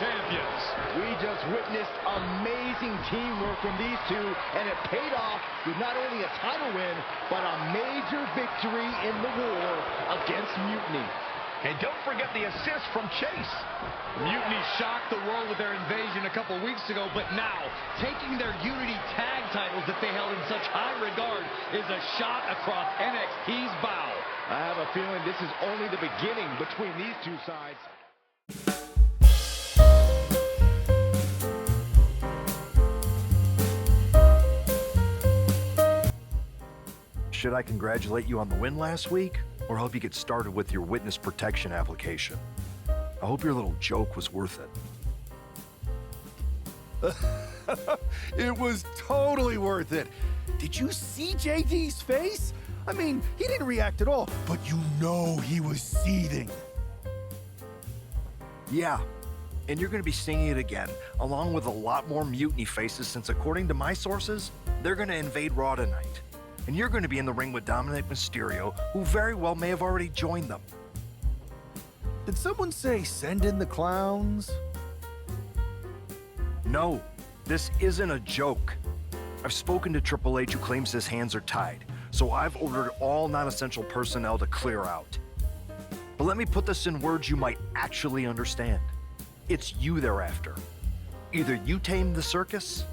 champions. We just witnessed amazing teamwork from these two, and it paid off with not only a title win, but a major victory in the war against Mutiny. And don't forget the assist from Chase. Mutiny shocked the world with their invasion a couple weeks ago, but now, taking their Unity tag titles that they held in such high regard is a shot across NXT's bow. I have a feeling this is only the beginning between these two sides. Should I congratulate you on the win last week, or help you get started with your witness protection application? I hope your little joke was worth it. It was totally worth it. Did you see JD's face? I mean, he didn't react at all, but you know he was seething. Yeah, and you're going to be singing it again, along with a lot more Mutiny faces, since according to my sources, they're going to invade Raw tonight. And you're going to be in the ring with Dominic Mysterio, who very well may have already joined them. Did someone say send in the clowns? No, this isn't a joke. I've spoken to Triple H, who claims his hands are tied, so I've ordered all non-essential personnel to clear out. But let me put this in words you might actually understand. It's you they're after. Either you tame the circus,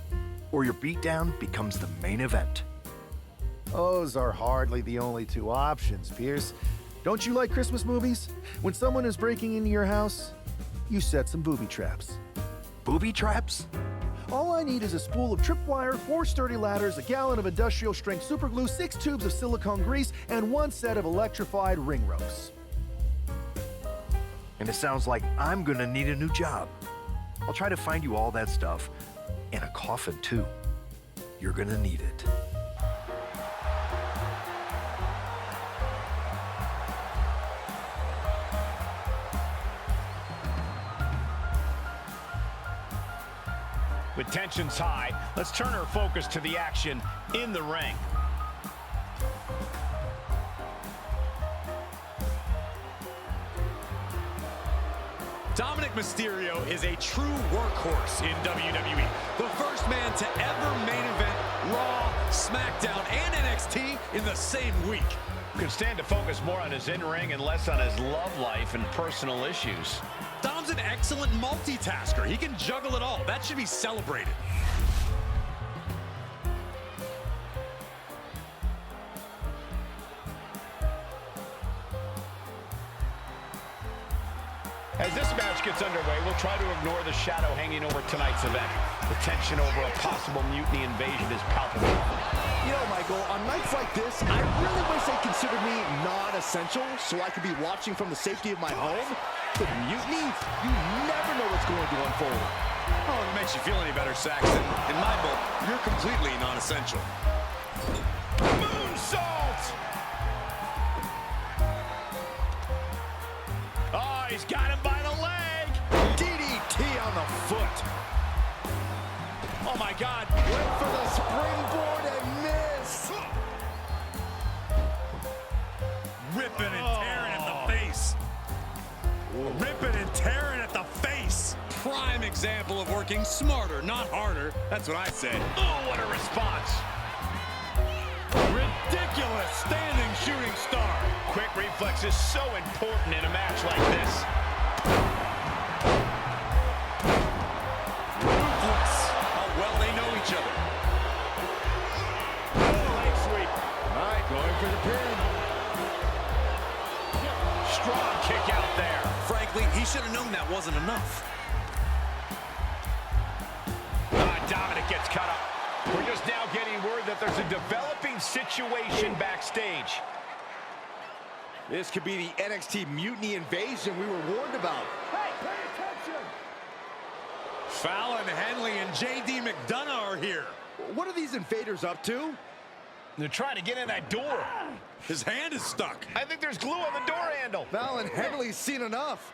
or your beatdown becomes the main event. Those are hardly the only two options, Pierce. Don't you like Christmas movies? When someone is breaking into your house, you set some booby traps. Booby traps? All I need is a spool of tripwire, 4 sturdy ladders, a gallon of industrial-strength superglue, 6 tubes of silicone grease, and 1 set of electrified ring ropes. And it sounds like I'm gonna need a new job. I'll try to find you all that stuff, and a coffin too. You're gonna need it. With tensions high, let's turn our focus to the action in the ring. Dominic Mysterio is a true workhorse in WWE. The first man to ever main event Raw, SmackDown, and NXT in the same week. Could stand to focus more on his in-ring and less on his love life and personal issues. Dom's an excellent multitasker. He can juggle it all. That should be celebrated. As this match gets underway, we'll try to ignore the shadow hanging over tonight's event. The tension over a possible Mutiny invasion is palpable. You know, Michael, on nights like this, I really wish they considered me non-essential so I could be watching from the safety of my home. But Mutiny, you never know what's going to unfold. Oh, it makes you feel any better, Saxton. In my book, you're completely non-essential. Moonsault! Oh, he's got him by the leg! DDT on the foot. Oh, my God. Went for the springboard and missed. Ripping and tearing at the face. Ripping and tearing at the face. Prime example of working smarter, not harder. That's what I say. Oh, what a response. Ridiculous standing shooting star. Quick reflex is so important in a match like this. Ruthless. How well they know each other. Oh, leg sweep. All right, going for the pin. Strong kick out there. Frankly, he should have known that wasn't enough. Dominic gets cut up. We're just now getting word that there's a developing situation backstage. This could be the NXT Mutiny invasion we were warned about. Hey, pay attention! Fallon Henley and JD McDonough are here. What are these invaders up to? They're trying to get in that door. His hand is stuck. I think there's glue on the door handle. Fallon Henley's seen enough.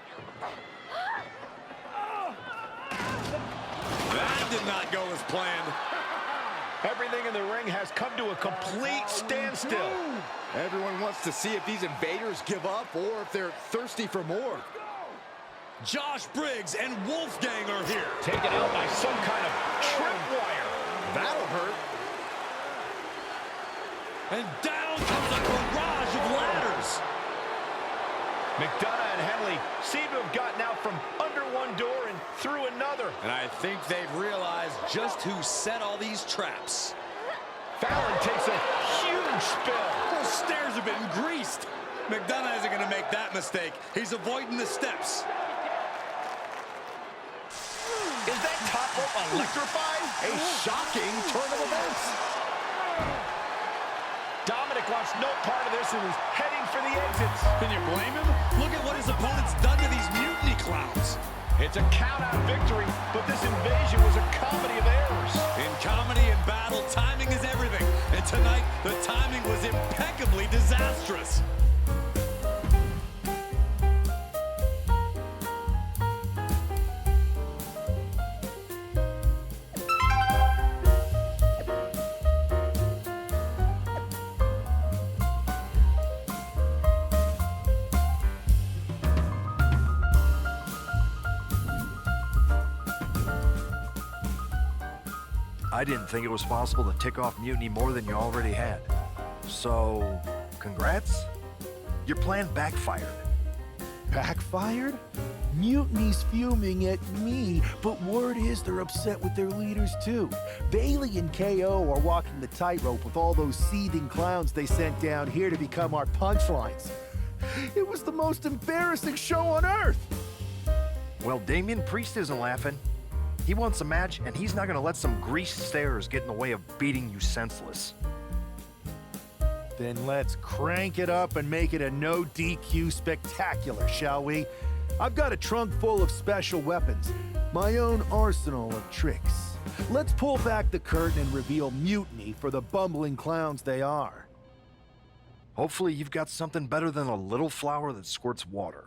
That did not go as planned. Everything in the ring has come to a complete standstill. Everyone wants to see if these invaders give up or if they're thirsty for more. Josh Briggs and Wolfgang are here. Taken out by some kind of tripwire. That'll hurt. And down comes a barrage of ladders. McDougall and Henley seem to have gotten out from under one door and through another. And I think they've realized just who set all these traps. Fallon takes a huge spill. Those stairs have been greased. McDougall isn't going to make that mistake. He's avoiding the steps. Is that top rope electrified? A shocking turn of events. Dominic wants no part of this and is heading for the exits. Can you blame him? Look at what his opponent's done to these mutiny clowns. It's a count-out victory, but this invasion was a comedy of errors. In comedy and battle, timing is everything. And tonight, the timing was impeccably disastrous. I didn't think it was possible to tick off Mutiny more than you already had. So, congrats? Your plan backfired. Backfired? Mutiny's fuming at me, but word is they're upset with their leaders too. Bailey and KO are walking the tightrope with all those seething clowns they sent down here to become our punchlines. It was the most embarrassing show on earth. Well, Damian Priest isn't laughing. He wants a match, and he's not gonna let some greased stairs get in the way of beating you senseless. Then let's crank it up and make it a no DQ spectacular, shall we? I've got a trunk full of special weapons, my own arsenal of tricks. Let's pull back the curtain and reveal Mutiny for the bumbling clowns they are. Hopefully you've got something better than a little flower that squirts water.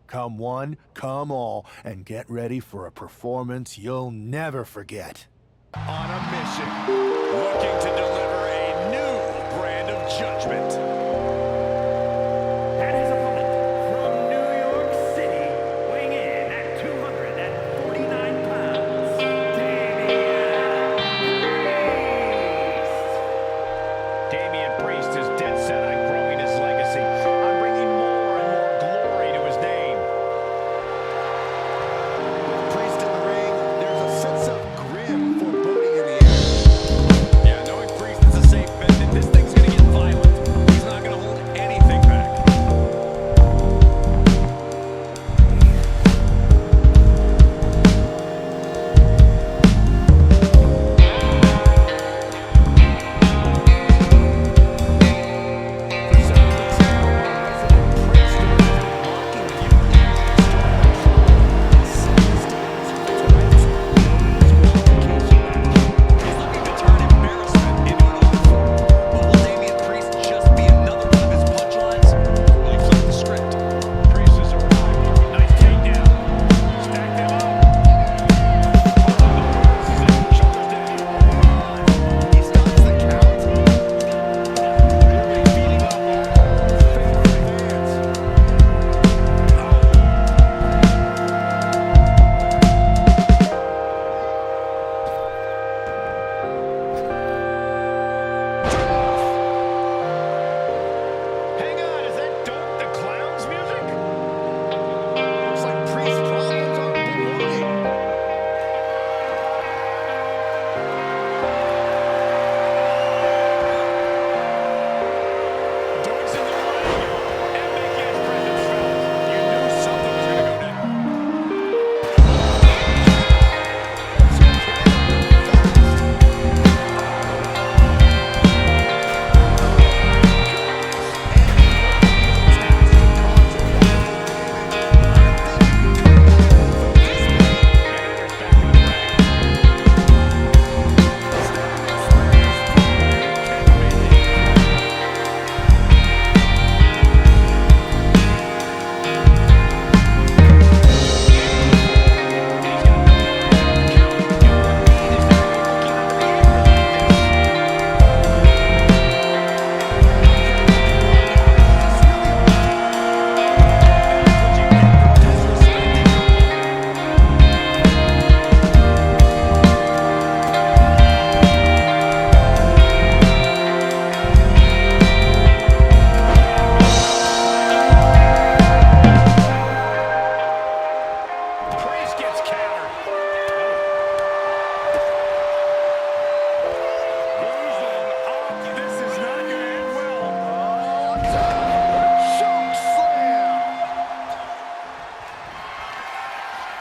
Come one, come all, and get ready for a performance you'll never forget. On a mission. Looking to deliver a new brand of judgment. And his opponent from New York City, weighing in at 249 pounds, Damian Priest is dead set on growing his legacy, on bringing more and more glory to his name. With Priest in the ring, there's a sense of grim foreboding in the air. Yeah, knowing Priest is a safe bet, and this thing's gonna get violent.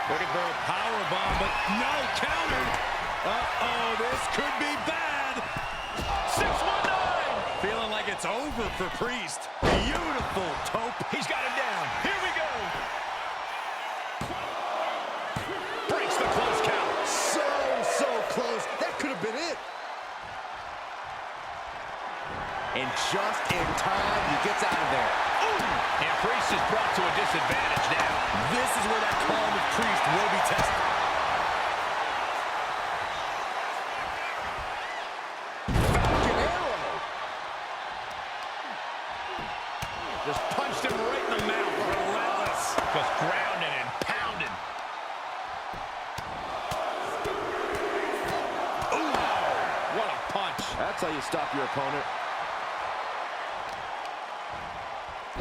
Looking for a power bomb, but no counter. Uh-oh, this could be bad. 619. Feeling like it's over for Priest. Beautiful tope. He's got him down. Here we go. Breaks the close count. So close. That could have been it. And just in time, he gets out of there. Ooh. And Priest is brought to a disadvantage now. This is where that calm of Priest will be tested. Falcon arrow. Just punched him right in the mouth. Relentless. Just grounded and pounded. Ooh. What a punch. That's how you stop your opponent.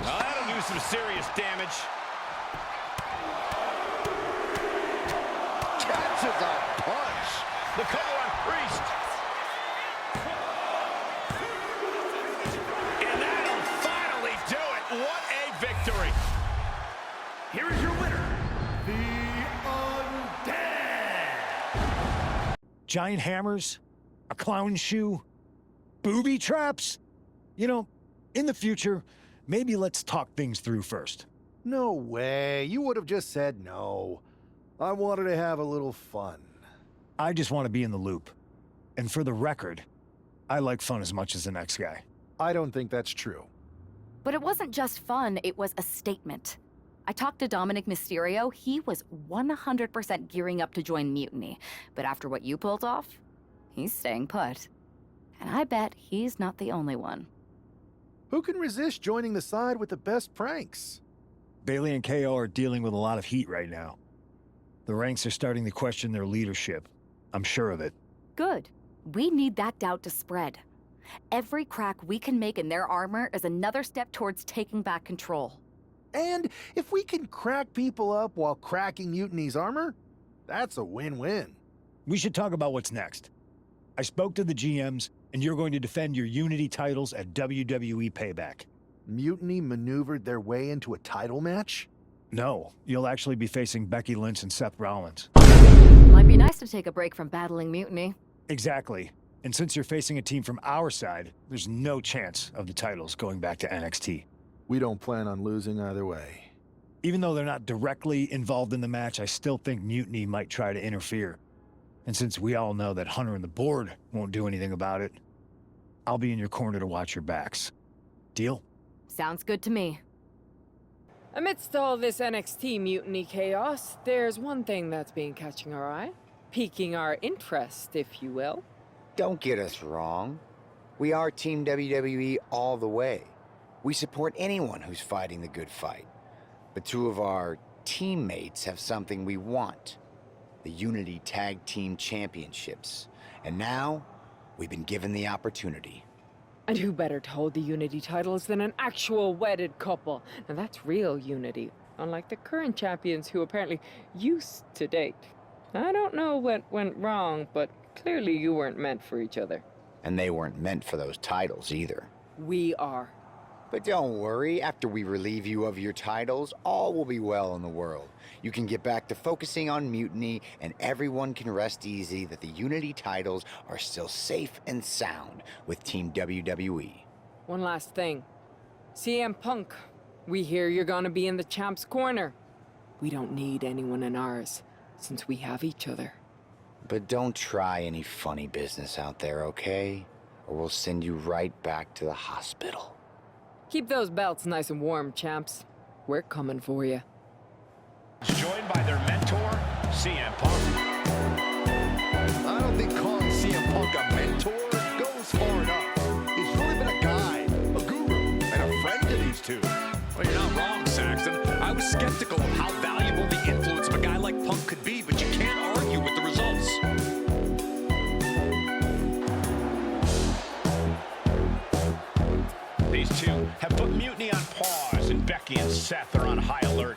Now that'll do some serious damage. Catches a punch. The cover on Priest. And that'll finally do it. What a victory. Here is your winner, the Undead. Giant hammers, a clown shoe, booby traps. You know, in the future, maybe let's talk things through first. No way. You would have just said no. I wanted to have a little fun. I just want to be in the loop. And for the record, I like fun as much as the next guy. I don't think that's true. But it wasn't just fun, it was a statement. I talked to Dominic Mysterio, he was 100% gearing up to join Mutiny. But after what you pulled off, he's staying put. And I bet he's not the only one. Who can resist joining the side with the best pranks? Bailey and KO are dealing with a lot of heat right now. The ranks are starting to question their leadership. I'm sure of it. Good. We need that doubt to spread. Every crack we can make in their armor is another step towards taking back control. And if we can crack people up while cracking Mutiny's armor, that's a win-win. We should talk about what's next. I spoke to the GMs, and you're going to defend your Unity titles at WWE Payback. Mutiny maneuvered their way into a title match? No, you'll actually be facing Becky Lynch and Seth Rollins. Might be nice to take a break from battling Mutiny. Exactly. And since you're facing a team from our side, there's no chance of the titles going back to NXT. We don't plan on losing either way. Even though they're not directly involved in the match, I still think Mutiny might try to interfere. And since we all know that Hunter and the board won't do anything about it, I'll be in your corner to watch your backs. Deal? Sounds good to me. Amidst all this NXT mutiny chaos, there's one thing that's been catching our eye. Piquing our interest, if you will. Don't get us wrong. We are Team WWE all the way. We support anyone who's fighting the good fight. But two of our teammates have something we want. The Unity Tag Team Championships. And now, we've been given the opportunity. And who better to hold the Unity titles than an actual wedded couple? Now that's real unity, unlike the current champions who apparently used to date. I don't know what went wrong, but clearly you weren't meant for each other. And they weren't meant for those titles either. We are. But don't worry, after we relieve you of your titles, all will be well in the world. You can get back to focusing on Mutiny, and everyone can rest easy that the Unity titles are still safe and sound with Team WWE. One last thing. CM Punk, we hear you're gonna be in the champ's corner. We don't need anyone in ours, since we have each other. But don't try any funny business out there, okay? Or we'll send you right back to the hospital. Keep those belts nice and warm, champs. We're coming for you. Joined by their mentor, CM Punk. I don't think calling CM Punk a mentor goes far enough. He's really been a guide, a guru, and a friend to these two. Well, you're not wrong, Saxton. I was skeptical of how valuable the influence of a guy like Punk could be, but you can't argue with the results. These two have put Mutiny on pause, and Becky and Seth are on high alert.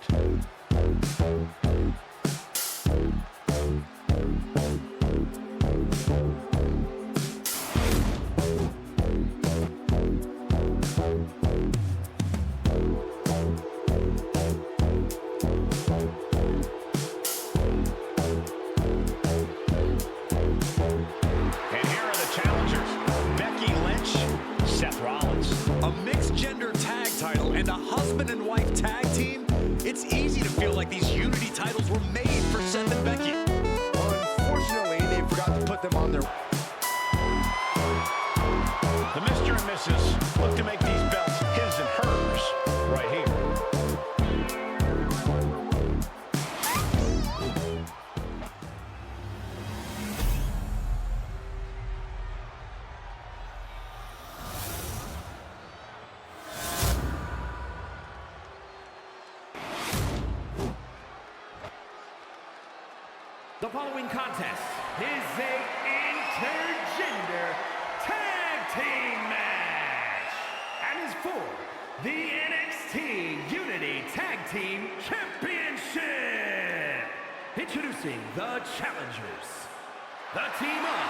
got them on their... The Mr. and Mrs. look to make these belts his and hers right here. The following contest is a intergender tag team match and is for the NXT Unity Tag Team Championship. Introducing the challengers, the team of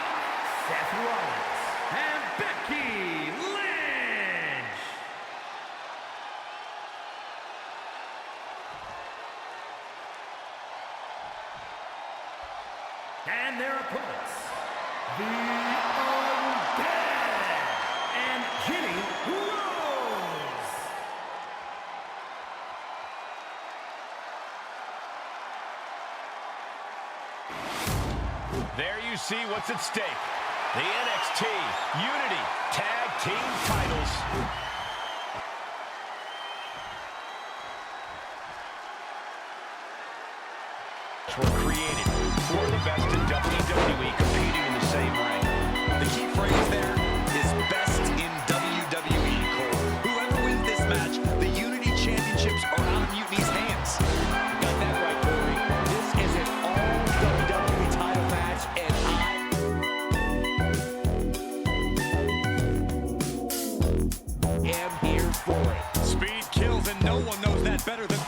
Seth Rollins and Becky Lynch. And their opponents, the Undead and Jenny Rose. There you see what's at stake. The NXT Unity Tag Team titles. Were created for the best in WWE competing in the same ring. The key phrase there is best in WWE, Cole. Whoever wins this match, the Unity Championships are out of Mutiny's hands. You got that right, Corey. This is an all-WWE title match, and I am here for it. Speed kills, and no one knows that better than...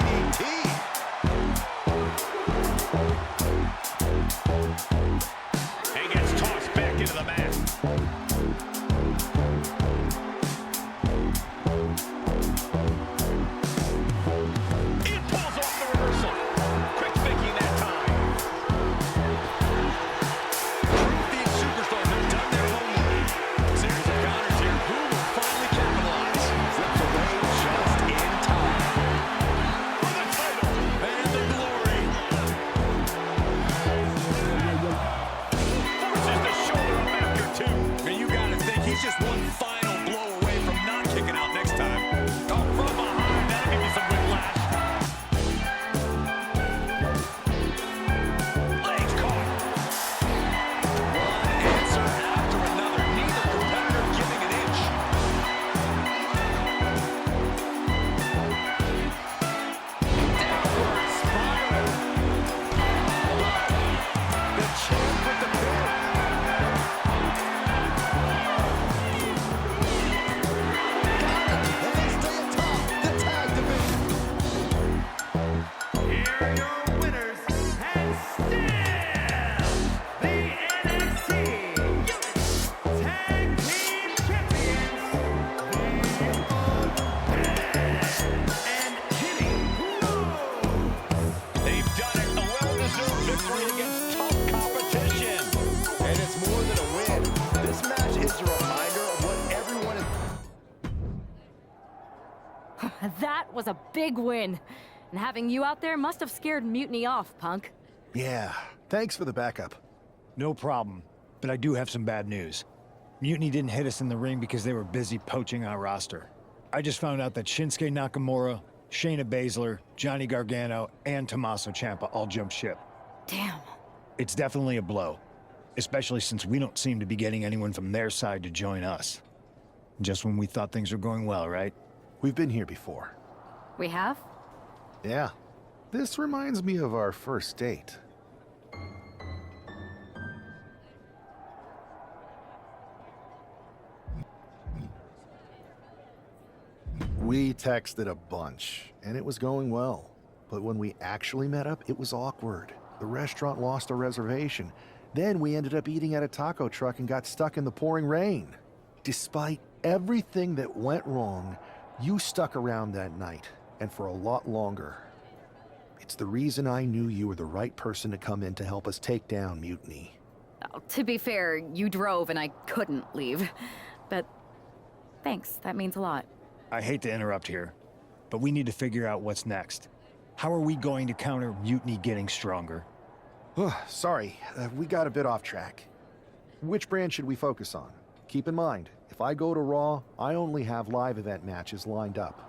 DDT. And gets tossed back into the mat. It pulls off the reversal. Quick thinking that time. These superstars have done their homework. Series of counters here. Who will finally capitalize? Flips away just in time. For the title. And the glory. Forces the shoulder up after two. And you gotta think he's just one final blow away from not kicking out next time. Oh, from behind, that'll give you some whiplash. Legs caught. One answer after another. Neither competitor giving an inch. Downward spiral. The champ with the pin. And they stay atop the tag division. Here are your winners, and still the NXT Tag Team Champions, and Jimmy Rose. They've done it. A well-deserved victory against tough competition. And it's more than a win. This match is a reminder of what everyone is... That was a big win. And having you out there must have scared Mutiny off, punk. Yeah, thanks for the backup. No problem, but I do have some bad news. Mutiny didn't hit us in the ring because they were busy poaching our roster. I just found out that Shinsuke Nakamura, Shayna Baszler, Johnny Gargano, and Tommaso Ciampa all jumped ship. Damn. It's definitely a blow, especially since we don't seem to be getting anyone from their side to join us. Just when we thought things were going well, right? We've been here before. We have? Yeah. This reminds me of our first date. We texted a bunch, and it was going well. But when we actually met up, it was awkward. The restaurant lost a reservation. Then we ended up eating at a taco truck and got stuck in the pouring rain. Despite everything that went wrong, you stuck around that night, and for a lot longer. It's the reason I knew you were the right person to come in to help us take down Mutiny. Oh, to be fair, you drove and I couldn't leave. But thanks, that means a lot. I hate to interrupt here, but we need to figure out what's next. How are we going to counter Mutiny getting stronger? Sorry, we got a bit off track. Which brand should we focus on? Keep in mind, if I go to Raw, I only have live event matches lined up.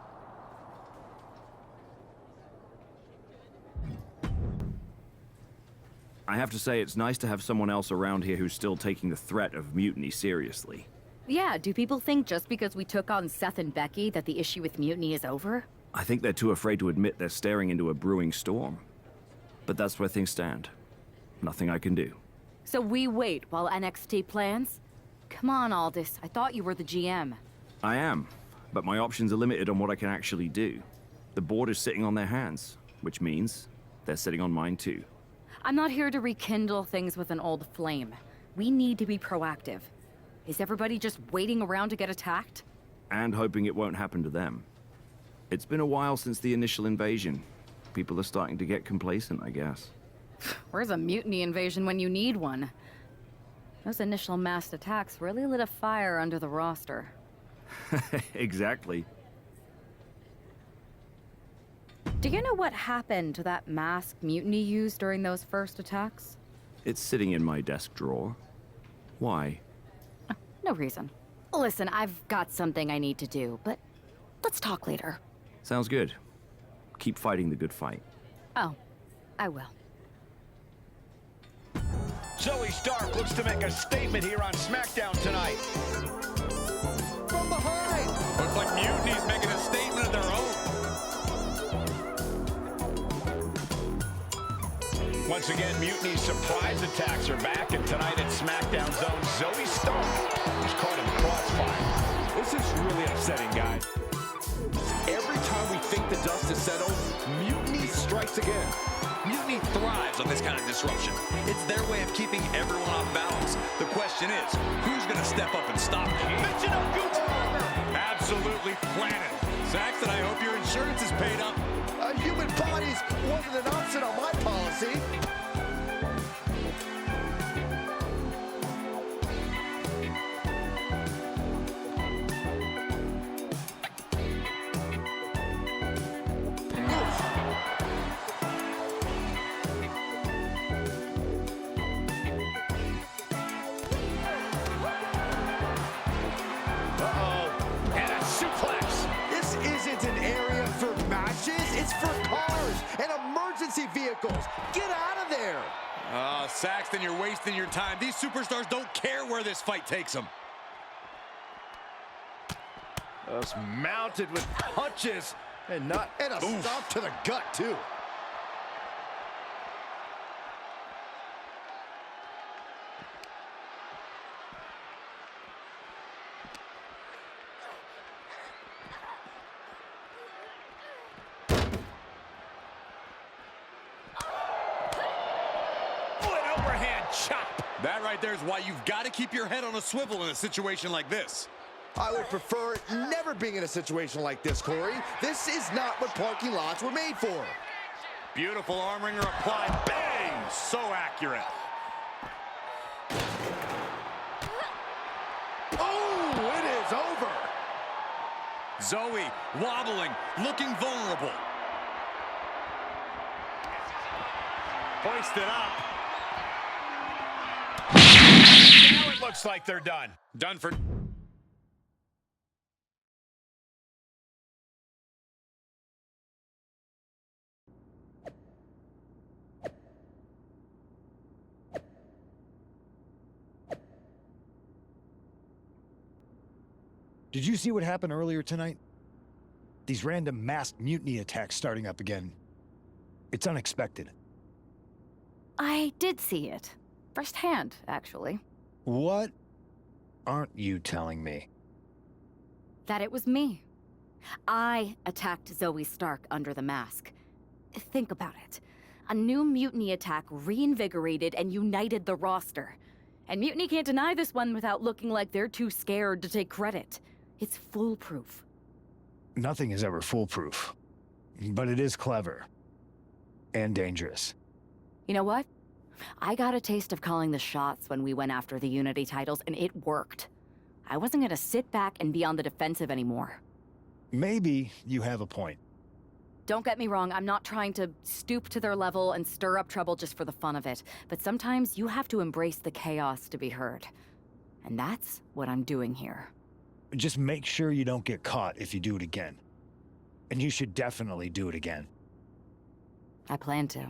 I have to say, it's nice to have someone else around here who's still taking the threat of Mutiny seriously. Yeah, do people think just because we took on Seth and Becky that the issue with Mutiny is over? I think they're too afraid to admit they're staring into a brewing storm. But that's where things stand. Nothing I can do. So we wait while NXT plans? Come on, Aldis, I thought you were the GM. I am, but my options are limited on what I can actually do. The board is sitting on their hands, which means they're sitting on mine too. I'm not here to rekindle things with an old flame. We need to be proactive. Is everybody just waiting around to get attacked? And hoping it won't happen to them. It's been a while since the initial invasion. People are starting to get complacent, I guess. Where's a Mutiny invasion when you need one? Those initial massed attacks really lit a fire under the roster. Exactly. Do you know what happened to that mask Mutiny used during those first attacks? It's sitting in my desk drawer. Why? No reason. Listen, I've got something I need to do, but let's talk later. Sounds good. Keep fighting the good fight. Oh, I will. Zoe Stark looks to make a statement here on SmackDown tonight. From behind! Looks like Mutiny's making a statement of their own. Once again, Mutiny's surprise attacks are back, and tonight at SmackDown Zone, Zoe Stark is caught in the crossfire. This is really upsetting, guys. Every time we think the dust has settled, Mutiny strikes again. Mutiny thrives on this kind of disruption. It's their way of keeping everyone off balance. The question is, who's going to step up and stop them? Absolutely planted. Saxton, I hope your insurance is paid up. Human bodies wasn't an option on my policy. It's for cars and emergency vehicles. Get out of there. Saxton, you're wasting your time. These superstars don't care where this fight takes them. Just mounted with punches and a stop to the gut, too. That right there is why you've got to keep your head on a swivel in a situation like this. I would prefer never being in a situation like this, Corey. This is not what parking lots were made for. Beautiful arm wringer applied. Bang! So accurate. Oh, it is over. Zoe wobbling, looking vulnerable. Hoisted up. Now it looks like they're done. Done for... Did you see what happened earlier tonight? These random masked mutiny attacks starting up again. It's unexpected. I did see it. Firsthand, actually. What aren't you telling me? That it was me. I attacked Zoe Stark under the mask. Think about it. A new mutiny attack reinvigorated and united the roster. And Mutiny can't deny this one without looking like they're too scared to take credit. It's foolproof. Nothing is ever foolproof. But it is clever. And dangerous. You know what? I got a taste of calling the shots when we went after the Unity titles, and it worked. I wasn't gonna sit back and be on the defensive anymore. Maybe you have a point. Don't get me wrong, I'm not trying to stoop to their level and stir up trouble just for the fun of it. But sometimes you have to embrace the chaos to be heard. And that's what I'm doing here. Just make sure you don't get caught if you do it again. And you should definitely do it again. I plan to.